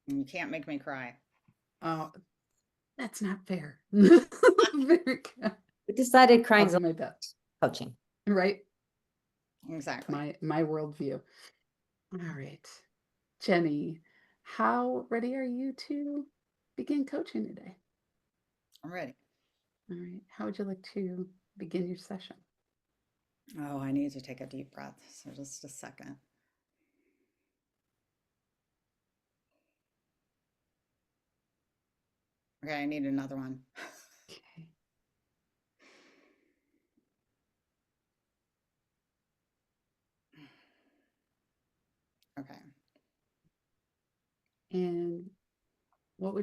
You can't make me cry. Oh, that's not fair. Very good. We decided I'll crying's do my best. coaching. Right? Exactly. My worldview. All right. Jenny, how ready are you to begin coaching today? I'm ready. All right. How would you like to begin your session? Oh, I need to take a deep breath. So just a second. Okay, I need another one. Okay. Okay. And what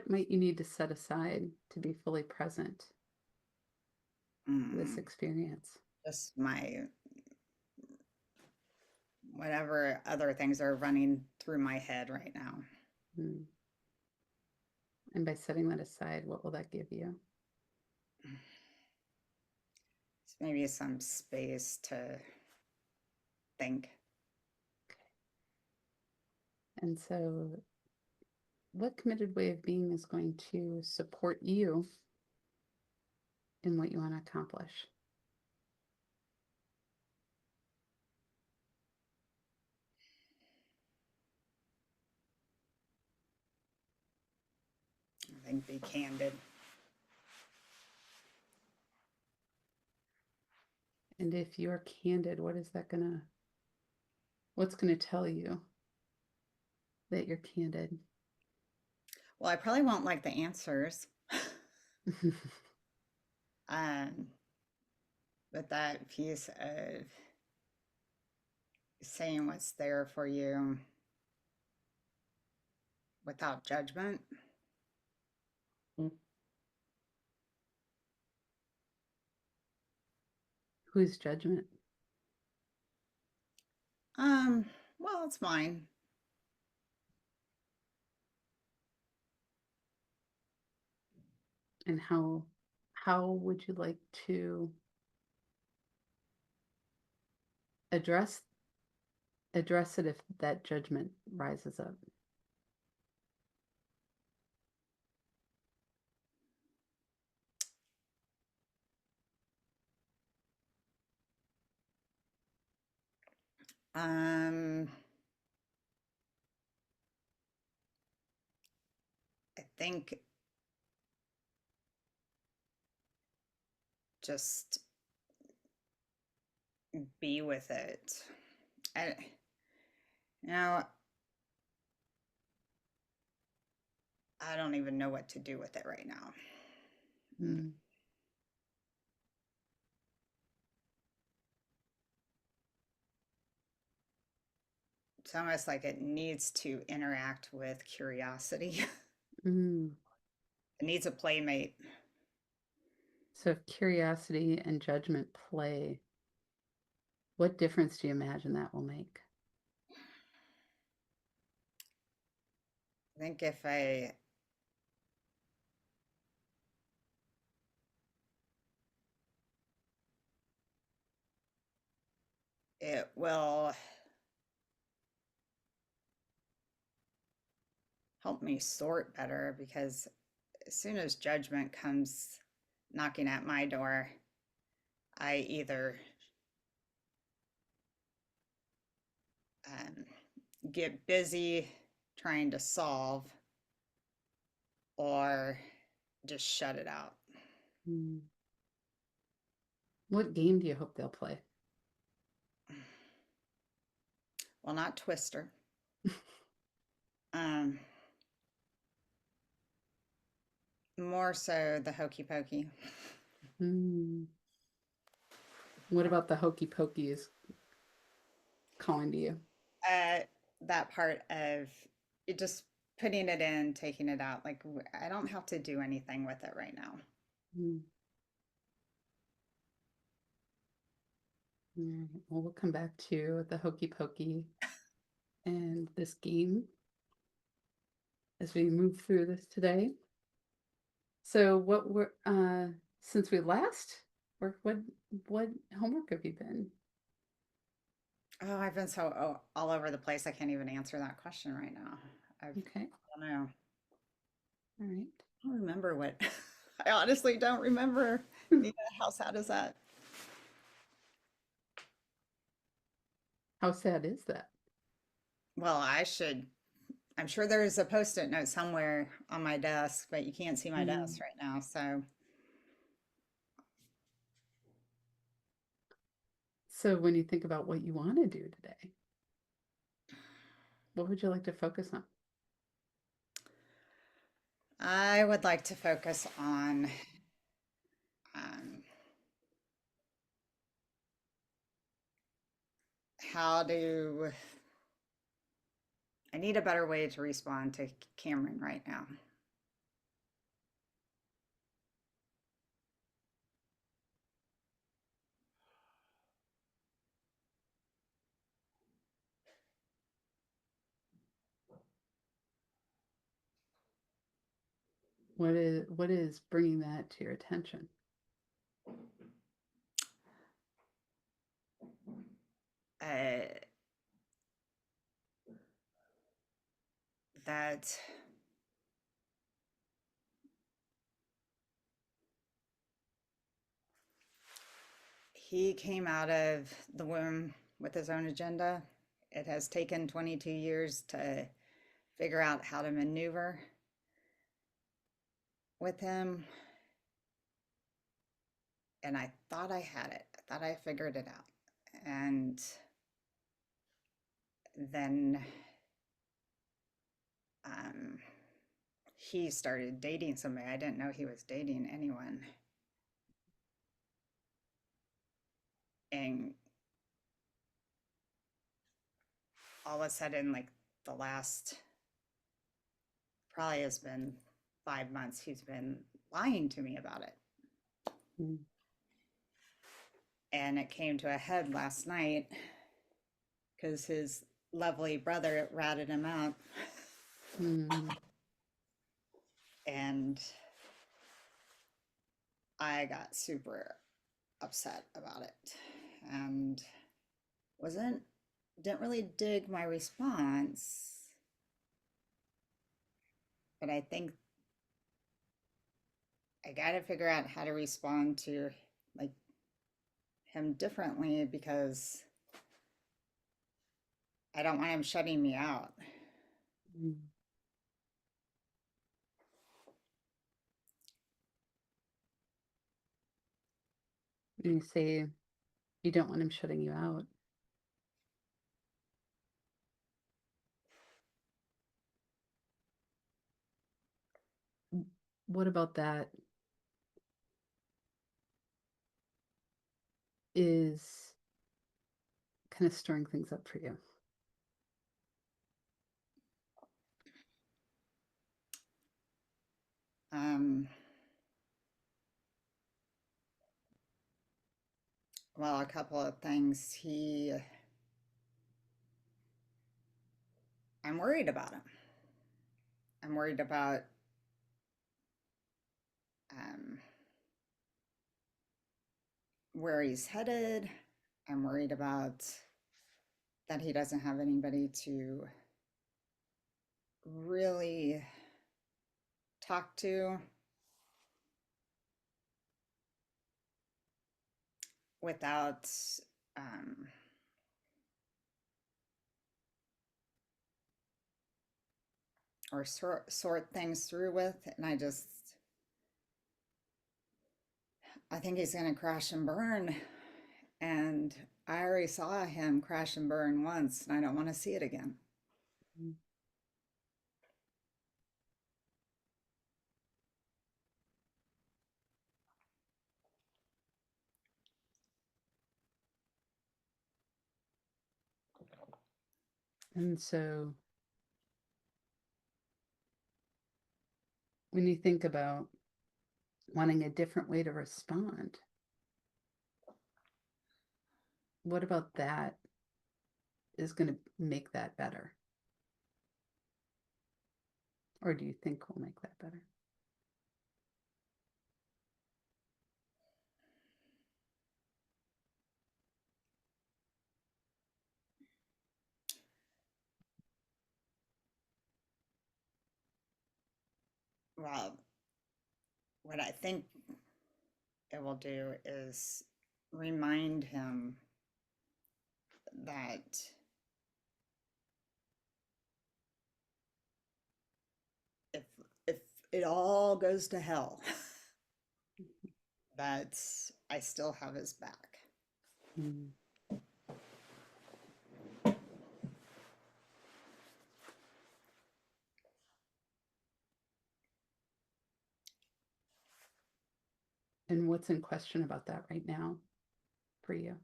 might you need to set aside to be fully present for this Mm, experience? just my whatever other things are running through my head right now. Hmm. And by setting that aside, what will that give you? Maybe some space to think. And so, what committed way of being is going to support you in what you want to accomplish? I think be candid. And if you're candid, what's gonna tell you that you're candid? Well, I probably won't like the answers. um, but that piece of saying what's there for you without judgment. Whose judgment? Um, well, it's mine. And how would you like to address address it if that judgment rises up? Um, I think just be with it. I, you know, I don't even know what to do with it right now. Mm. It's almost like it needs to interact with curiosity. Mm. It needs a playmate. So if curiosity and judgment play, what difference do you imagine that will make? I think if I it will help me sort better because as soon as judgment comes knocking at my door, I either um, get busy trying to solve or just shut it out. Mm. What game do you hope they'll play? Well, not Twister. Um, more so the hokey pokey. Mm. What about the hokey pokey is calling to you? Uh, that part of it just putting it in, taking it out. Like I don't have to do anything with it right now. Mm. All right. Well, we'll come back to the hokey pokey and this game as we move through this today. So, what were since we last worked, what homework have you been? Oh, I've been so all over the place. I can't even answer that question right now. Okay. I don't know. All right. I don't remember what. I honestly don't remember. Nina, how sad is that? How sad is that? Well, I should. I'm sure there's a post-it note somewhere on my desk, but you can't see my Mm. desk right now. So, So when you think about what you want to do today, what would you like to focus on? I would like to focus on um, how to. I need a better way to respond to Cameron right now. What is bringing that to your attention? Uh, that he came out of the womb with his own agenda. It has taken 22 years to figure out how to maneuver with him. And I thought I had it. I thought I figured it out. And then um, he started dating somebody. I didn't know he was dating anyone. And all of a sudden, like the last probably has been 5 months, he's been lying to me about it. Mm. And it came to a head last night because his lovely brother ratted him out. Mm. And I got super upset about it and wasn't didn't really dig my response, but I think I got to figure out how to respond to like him differently because I don't want him shutting me out. Mm. When you say you don't want him shutting you out, what about that is kind of stirring things up for you? Um, well, a couple of things. I'm worried about him. I'm worried about um, where he's headed. I'm worried about that he doesn't have anybody to really talk to without um, or sort things through with. And I think he's going to crash and burn. And I already saw him crash and burn once, and I don't want to see it again. Mm. And so when you think about wanting a different way to respond, what about that is going to make that better? Or do you think will make that better? Well, what I think it will do is remind him that if if it all goes to hell, that I still have his back. Mm. And what's in question about that right now for you?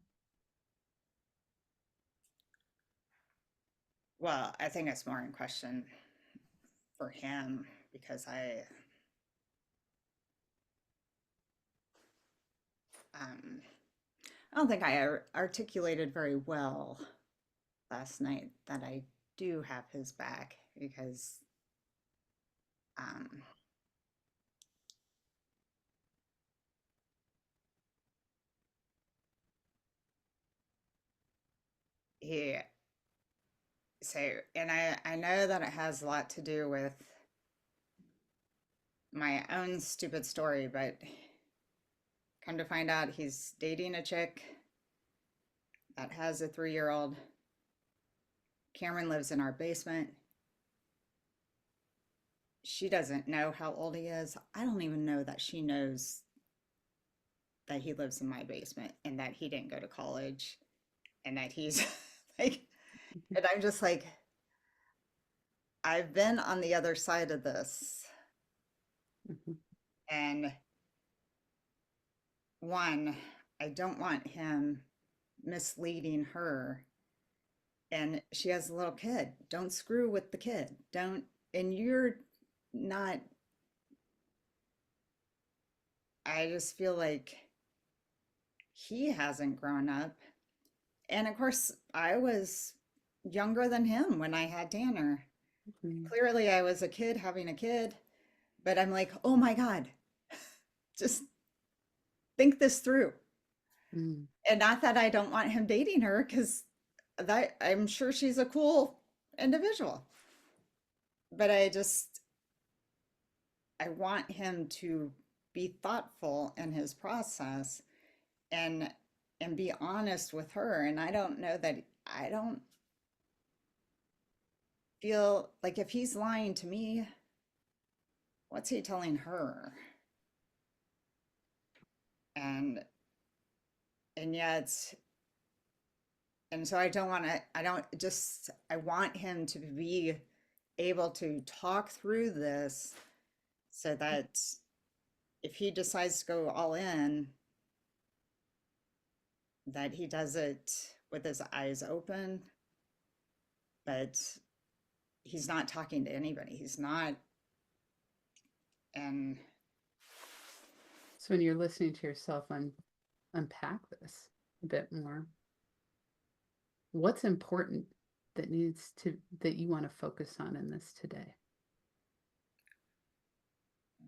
Well, I think it's more in question for him because um, I don't think I articulated very well last night that I do have his back because um, he so and I know that it has a lot to do with my own stupid story, but come to find out he's dating a chick that has a 3-year-old. Cameron lives in our basement. She doesn't know how old he is. I don't even know that she knows that he lives in my basement and that he didn't go to college and that he's like, and I'm just like, I've been on the other side of this. Mhm. And one, I don't want him misleading her. And she has a little kid. Don't screw with the kid. Don't, and you're not, I just feel like he hasn't grown up. And of course, I was younger than him when I had Tanner. Mhm. Clearly, I was a kid having a kid, but I'm like, oh my God, just think this through. Mm. And not that I don't want him dating her, because that I'm sure she's a cool individual. But I want him to be thoughtful in his process and be honest with her. And I don't know that I don't feel like if he's lying to me, what's he telling her? And yet, and so I don't want to, I don't just, I want him to be able to talk through this so that if he decides to go all in, that he does it with his eyes open, but he's not talking to anybody. He's not, and So when you're listening to yourself unpack this a bit more, what's important that you want to focus on in this today?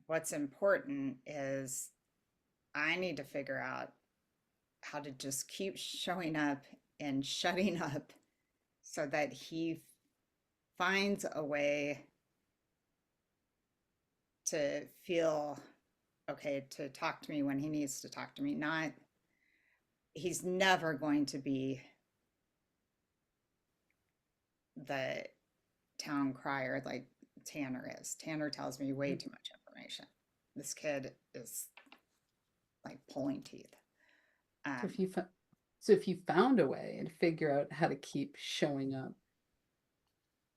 what's important is I need to figure out how to just keep showing up and shutting up so that he finds a way to feel okay to talk to me when he needs to talk to me. Not, he's never going to be the town crier like Tanner is. Tanner tells me way too much information. This kid is like pulling teeth. So Um, if you found a way and figure out how to keep showing up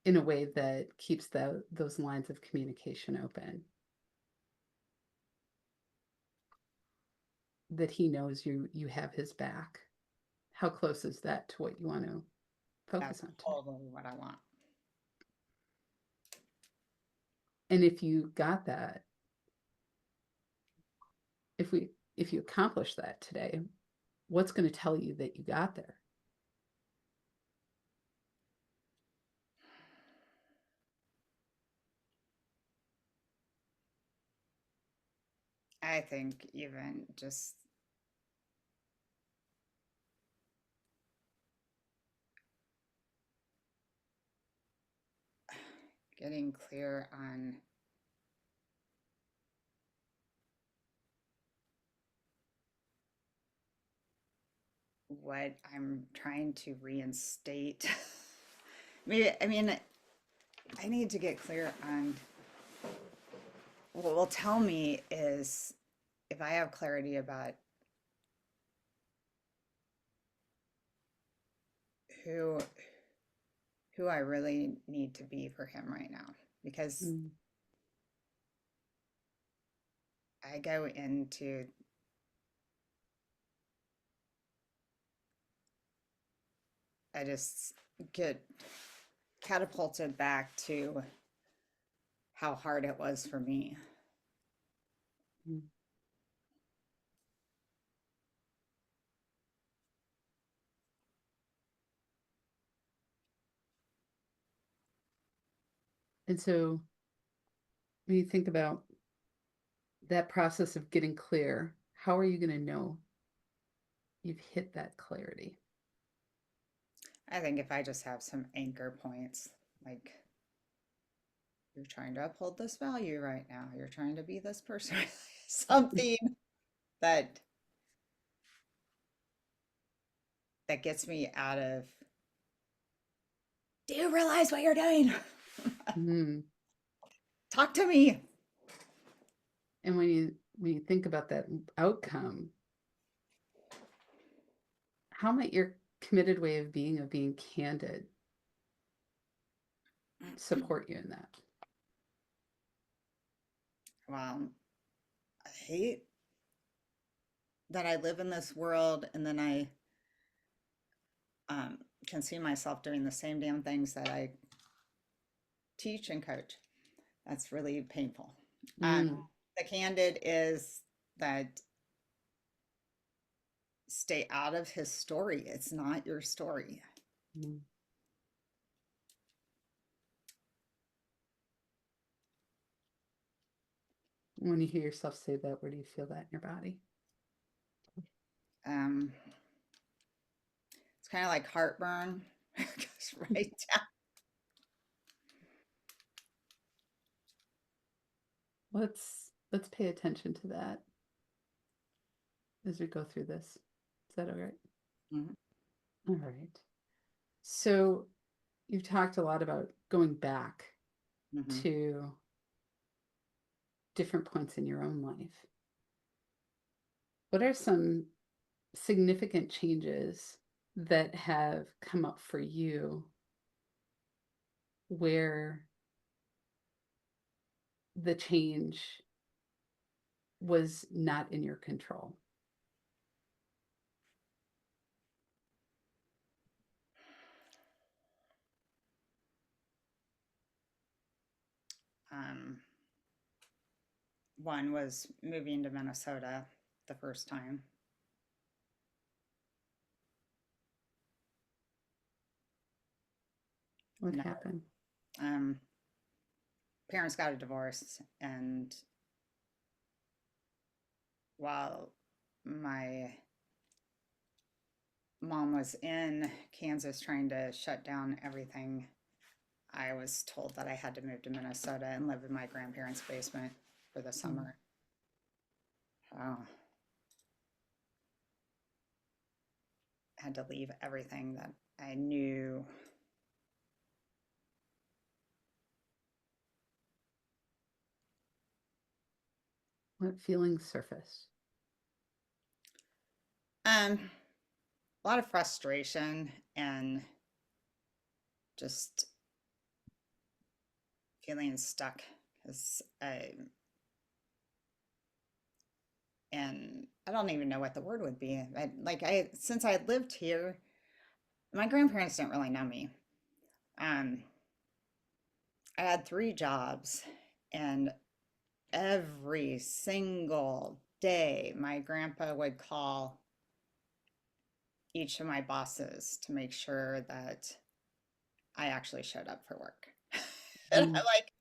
in a way that keeps those lines of communication open, that he knows you have his back, how close is that to what you want to that's focus on today? totally what I want. And if you got that, if you accomplish that today, what's going to tell you that you got there? I think even just getting clear on what I'm trying to reinstate. Maybe, I mean, I need to get clear on what will tell me is if I have clarity about who who I really need to be for him right now. Because Mm. I go into I just get catapulted back to how hard it was for me. Mm. And so when you think about that process of getting clear, how are you going to know you've hit that clarity? I think if I just have some anchor points, like you're trying to uphold this value right now, you're trying to be this person, something that that gets me out of, do you realize what you're doing? Mm. Talk to me. And when you think about that outcome, how might your committed way of being candid, support you in that? Well, I hate that I live in this world and then I can see myself doing the same damn things that I teach and coach. That's really painful. Mm. The candid is that stay out of his story. It's not your story. Mm. When you hear yourself say that, where do you feel that in your body? Um, it's kind of like heartburn. Goes right down. Let's pay attention to that as we go through this. Is that all right? Mhm, All right. So you've talked a lot about going back mhm. to different points in your own life. What are some significant changes that have come up for you where the change was not in your control? Um, One was moving to Minnesota the first time. What No, happened? um, parents got a divorce, and while my mom was in Kansas trying to shut down everything, I was told that I had to move to Minnesota and live in my grandparents' basement for the Mm. summer. Oh, I had to leave everything that I knew. What feelings surfaced? A lot of frustration and just feeling stuck because and I don't even know what the word would be. Since I lived here, my grandparents didn't really know me. Um, I had 3 jobs, and every single day, my grandpa would call each of my bosses to make sure that I actually showed up for work. And Mm. I'm like,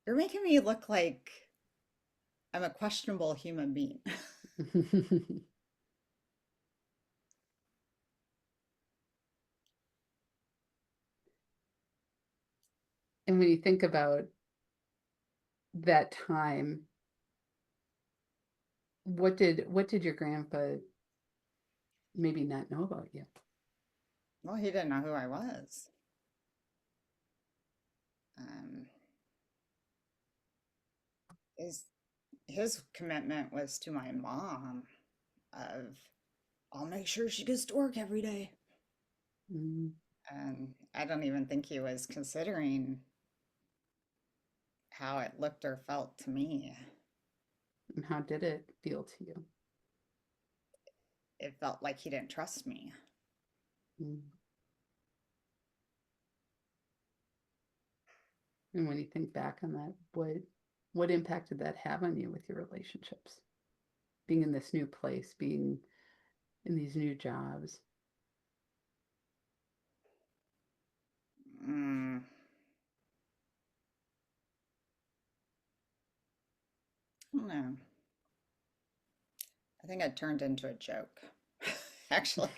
you're making me look like I'm a questionable human being. And when you think about that time, what did your grandpa maybe not know about you. Well, he didn't know who I was. Um, his his commitment was to my mom of I'll make sure she gets to work every day. Mm. And I don't even think he was considering how it looked or felt to me. And how did it feel to you? It felt like he didn't trust me. Mm. And when you think back on that, what impact did that have on you with your relationships? Being in this new place, being in these new jobs. Mm, I don't know. I think it turned into a joke, actually,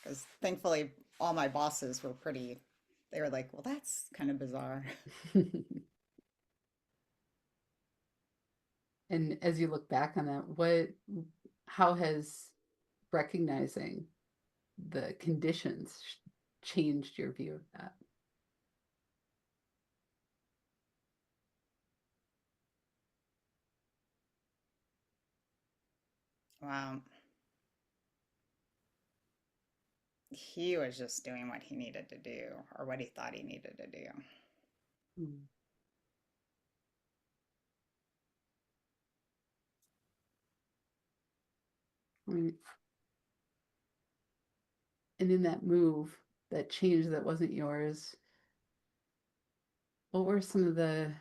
because thankfully all my bosses were pretty, they were like, well, that's kind of bizarre. And as you look back on that, how has recognizing the conditions changed your view of that? Wow. He was just doing what he needed to do or what he thought he needed to do. Mm. I mean, and in that move, that change that wasn't yours, what were some of the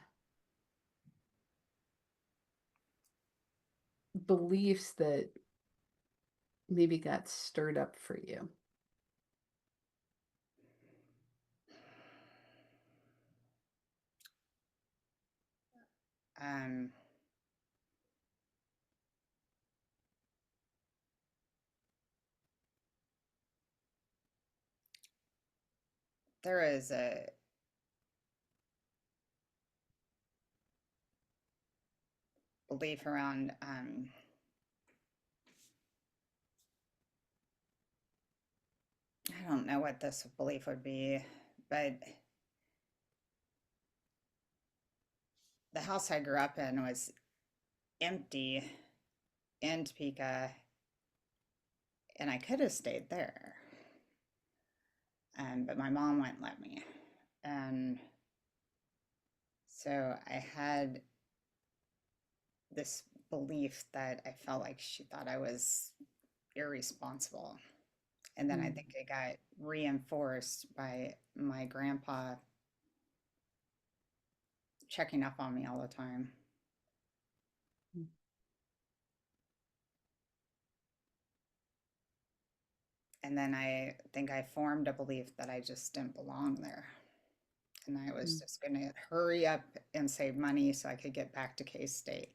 beliefs that maybe got stirred up for you? Um, there is a belief around, I don't know what this belief would be, but the house I grew up in was empty in Topeka, and I could have stayed there. But my mom wouldn't let me. And so I had this belief that I felt like she thought I was irresponsible. And then I Mm. think it got reinforced by my grandpa checking up on me all the time. And then I think I formed a belief that I just didn't belong there. And I was Mm. just going to hurry up and save money so I could get back to K State.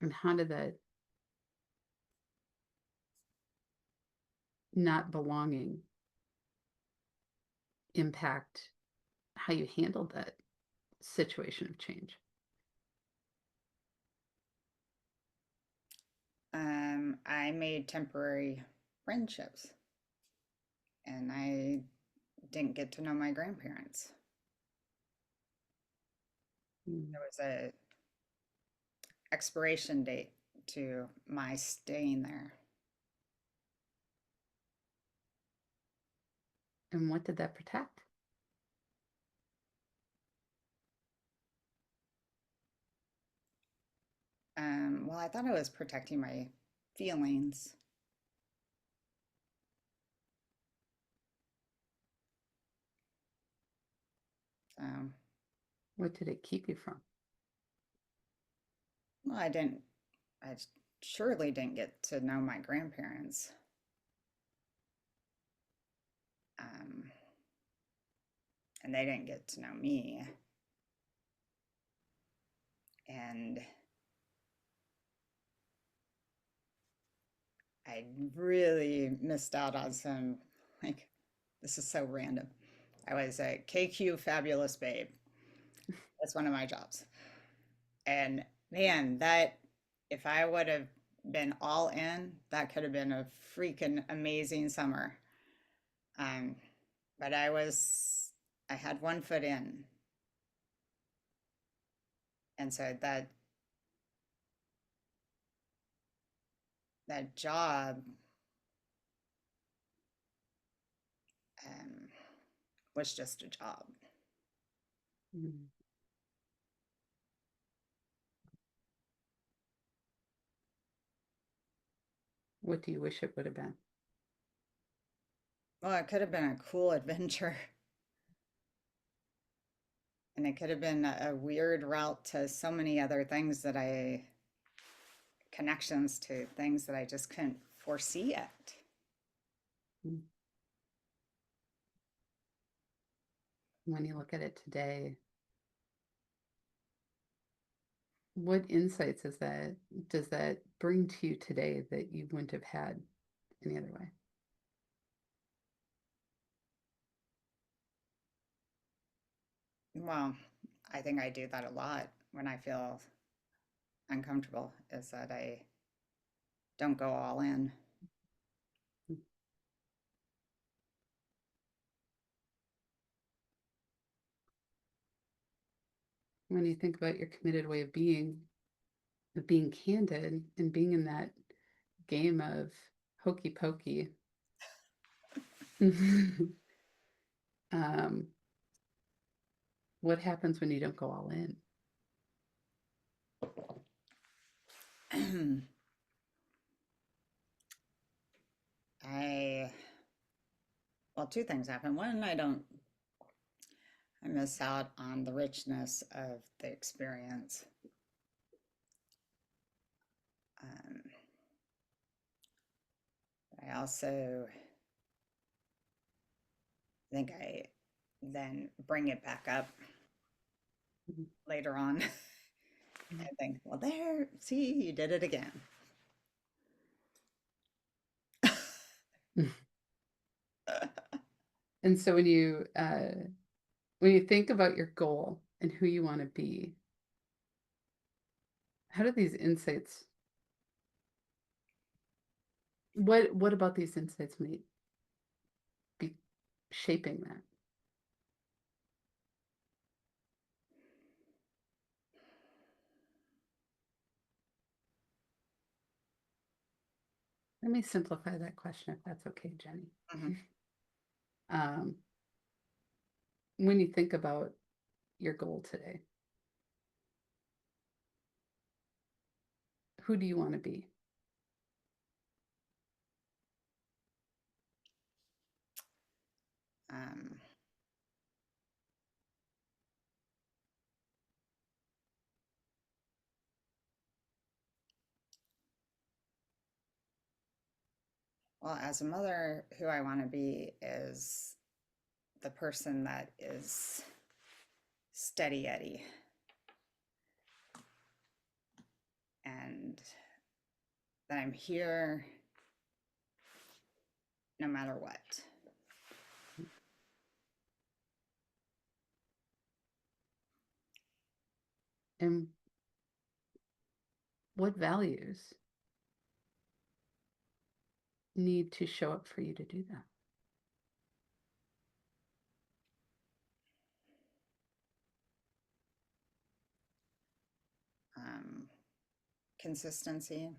And how did that not belonging impact how you handled that situation of change? I made temporary friendships and I didn't get to know my grandparents. Mm. There was a expiration date to my staying there. And what did that protect? Well, I thought I was protecting my feelings. Um, What did it keep you from? well, I surely didn't get to know my grandparents. Um, and they didn't get to know me. And I really missed out on some, like, this is so random. I was a KQ fabulous babe. That's one of my jobs. And man, that if I would have been all in, that could have been a freaking amazing summer. Um, but I had one foot in, and so that job um, was just a job. Mm. What do you wish it would have been? Well, it could have been a cool adventure, and it could have been a weird route to so many other things connections to things that I just couldn't foresee yet. Mm. When you look at it today, what insights does that bring to you today that you wouldn't have had any other way? Well, I think I do that a lot when I feel uncomfortable, is that I don't go all in. When you think about your committed way of being candid and being in that game of hokey pokey, um, what happens when you don't go all in? I, well, two things happen. One, I miss out on the richness of the experience. Um, I also think I then bring it back up Mhm. later on. I think, well, there, see, you did it again. And so when you think about your goal and who you want to be, how do these insights, what about these insights may be shaping that? Let me simplify that question if that's okay, Jenny. Mhm. Um, when you think about your goal today, who do you want to be? Um, well, as a mother, who I want to be is the person that is steady Eddie and that I'm here no matter what. And what values need to show up for you to do that? Um, Consistency,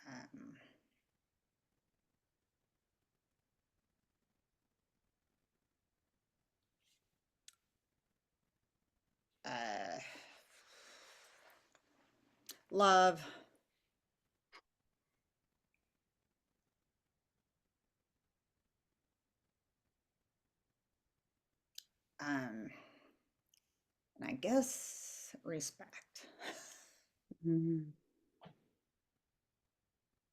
um, uh, love, um, and I guess respect. Mm.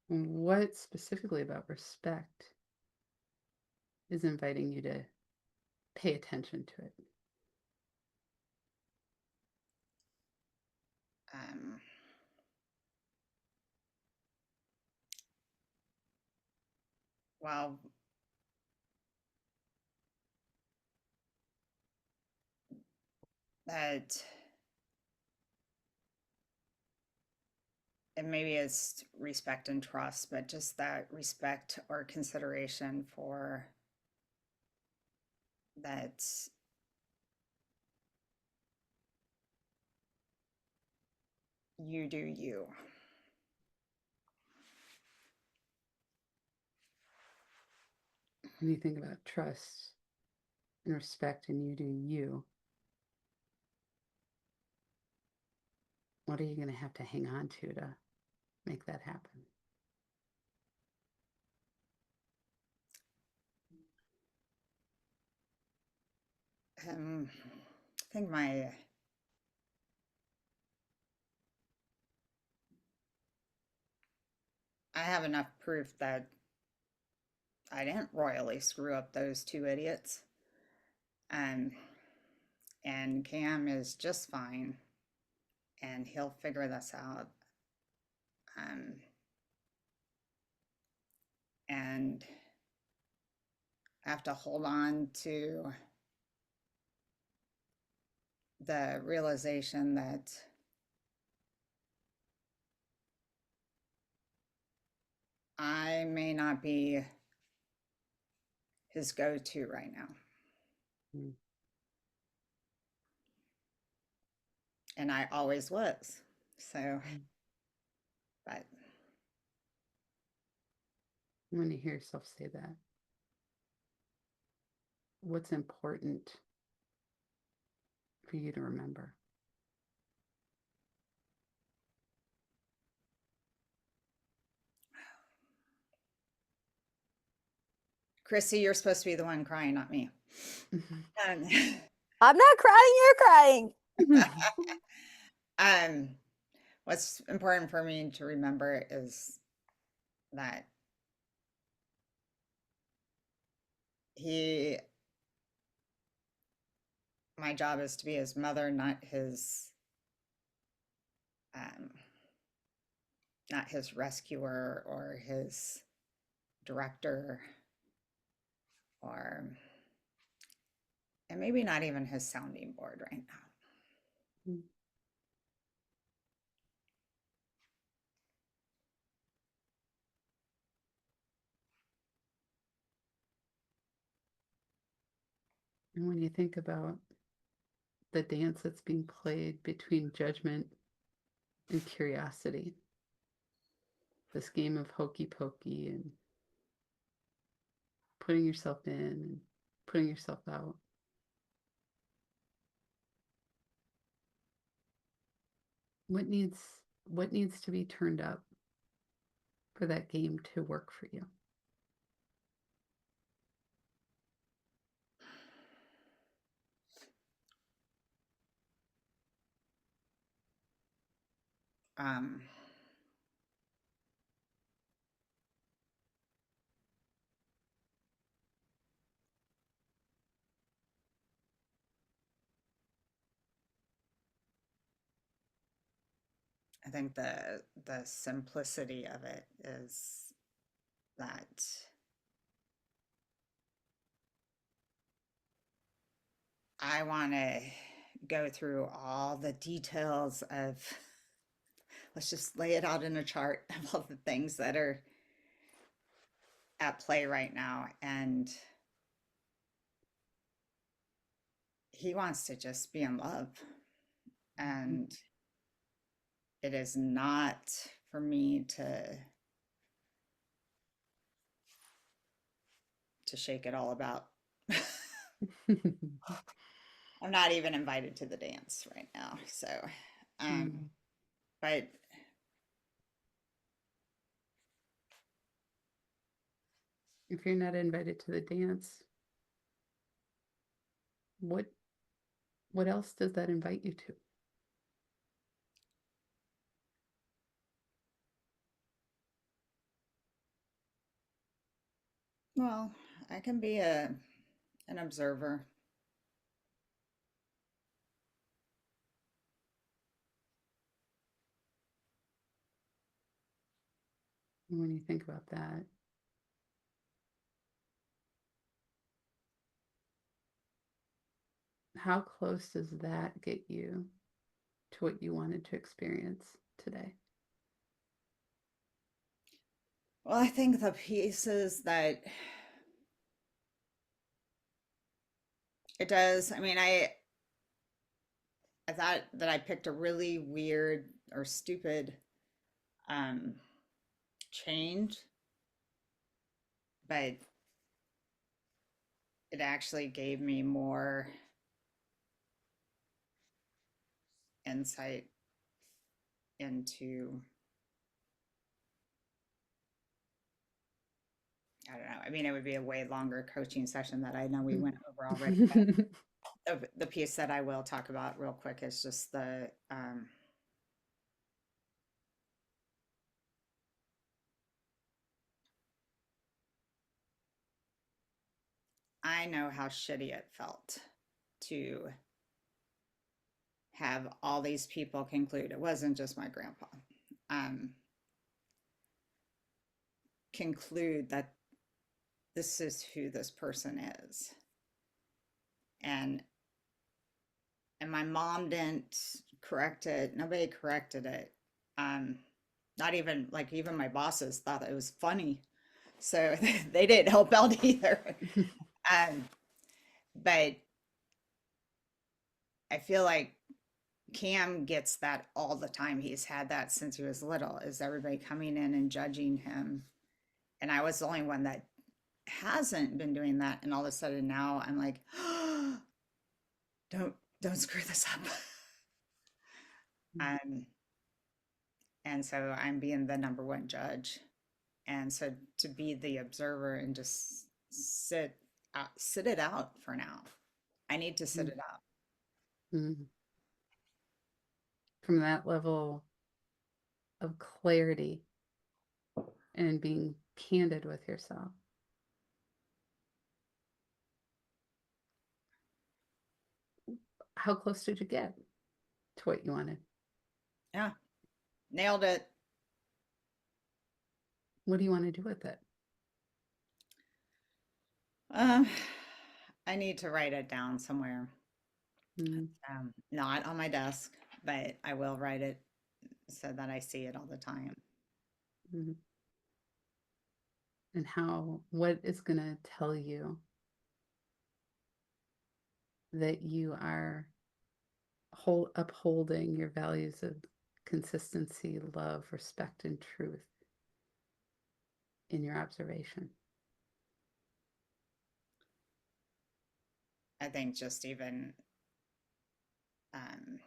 What specifically about respect is inviting you to pay attention to it? Um, well, that and maybe it's respect and trust, but just that respect or consideration for that you do you. When you think about trust and respect and you do you, what are you going to have to hang on to make that happen? I think I have enough proof that I didn't royally screw up those two idiots. Um, and Cam is just fine, and he'll figure this out. Um, and I have to hold on to the realization that I may not be his go-to right now. Mm. And I always was. So, but When you hear yourself say that, what's important for you to remember? Chrissy, you're supposed to be the one crying, not me. Um, I'm not crying, you're crying. um, what's important for me to remember is that he, my job is to be his mother, um, not his rescuer or his director, or, and maybe not even his sounding board right now. Mm. And when you think about the dance that's being played between judgment and curiosity, this game of hokey pokey and putting yourself in and putting yourself out, what needs to be turned up for that game to work for you? Um, I think the simplicity of it is that I want to go through all the details of, let's just lay it out in a chart of all the things that are at play right now. And he wants to just be in love. And it is not for me to shake it all about. I'm not even invited to the dance right now. So, Mm. but If you're not invited to the dance, what what else does that invite you to? well, I can be an observer. And when you think about that, How close does that get you to what you wanted to experience today? Well, I think the pieces that it does, I mean, I thought that I picked a really weird or stupid um change, but it actually gave me more insight into, I don't know. I mean, it would be a way longer coaching session that I know we went over already, but the piece that I will talk about real quick is just the I know how shitty it felt to have all these people conclude it wasn't just my grandpa. Um, conclude that this is who this person is. And my mom didn't correct it. Nobody corrected it. Um, not even like even my bosses thought it was funny. So they didn't help out either. Um, but I feel like Cam gets that all the time. He's had that since he was little, is everybody coming in and judging him. And I was the only one that hasn't been doing that. And all of a sudden now I'm like, oh, don't screw this up. um, and so I'm being the number one judge. And so to be the observer and just sit it out for now. I need to sit it out. Mm. From that level of clarity and being candid with yourself. How close did you get to what you wanted? Yeah, nailed it. What do you want to do with it? Um, I need to write it down somewhere. Mm. Not on my desk, but I will write it so that I see it all the time. Mm. And what is going to tell you that you are upholding your values of consistency, love, respect, and truth in your observation? I think just even um,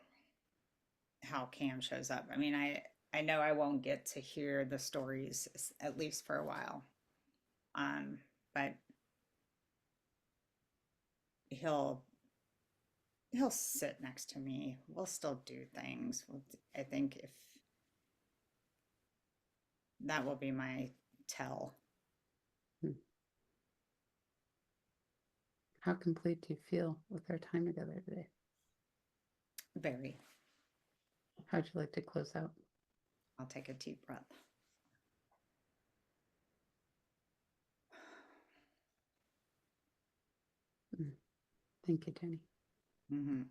how Cam shows up. I mean, I know I won't get to hear the stories at least for a while, but he'll he'll sit next to me. We'll still do things. I think if that will be my tell. Mm. How complete do you feel with our time together today? Very. How'd you like to close out? I'll take a deep breath. Mm. Thank you, Jennie. Mm-hmm.